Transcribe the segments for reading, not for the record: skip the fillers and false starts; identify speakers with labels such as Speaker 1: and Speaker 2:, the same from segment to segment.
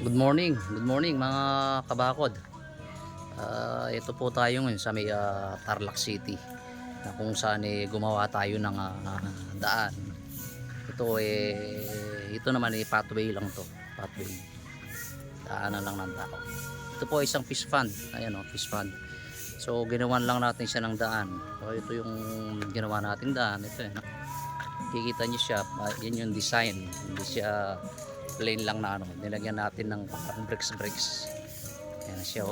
Speaker 1: Good morning mga kabakod. Ito po tayo ngayon sa may Tarlac City na kung saan gumawa tayo ng daan. Ito naman pathway lang to, pathway. Daanan lang ng tao. Ito po isang fish pond. Ayan fish pond. So ginawan lang natin siya ng daan. So ito yung ginawa nating daan. Ito kikita niyo siya, yan yung design. Hindi siya plain lang na nilagyan natin ng bricks. Yan siya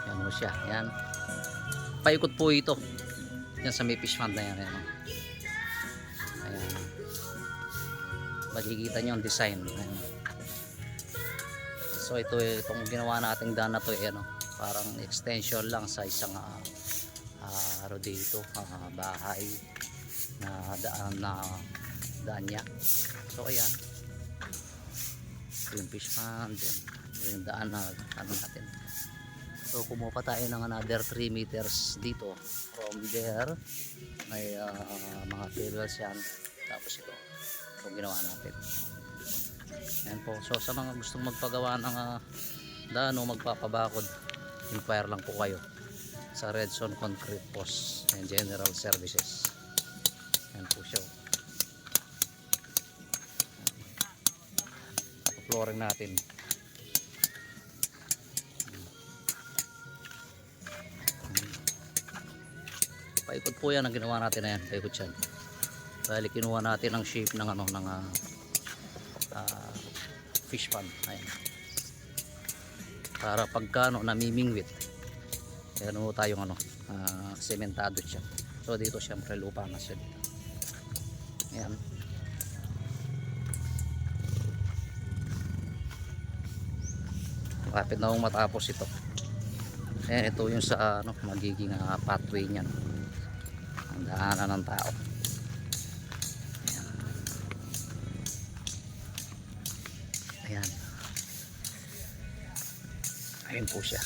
Speaker 1: yan siya, yan paikot po ito yan sa may fish pond na yan, ayan makikita nyo yung design, ayan. So itong ginawa nating daan na to parang extension lang sa isang dito bahay na daan niya. So ayan, yung fish pond, yung daan na natin. So kumuha tayo ng another 3 meters dito from there. May mga cables yan. Tapos ito ginawa natin. Yan po. So sa mga gustong magpagawa ng daan o magpapabakod, inquire lang po kayo sa Redson Concrete Post and General Services. Yan po siya. Flooring natin. Paikot po yan ang ginawa natin na yan. Paikot yan. Bali kinuha natin ang shape ng fish pond. Ayan. Para pagka namimingwit. Kaya tayong sementado siya. So dito syempre lupa na siya. Ayan. Kapit na matapos ito. Ayan, ito yung sa magiging pathway niyan. Ang daanan ng tao. Ayan. Ayan po siya.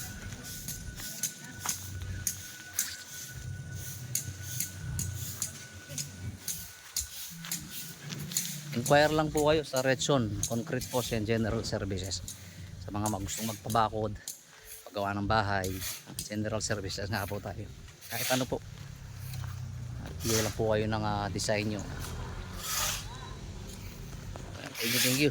Speaker 1: Inquire lang po kayo sa Redson Concrete Post and General Services. Sa mga gustong magpabakod, paggawa ng bahay, General Services nga po tayo. Kahit ano po, bigyan lang po kayo ng design nyo. Thank you.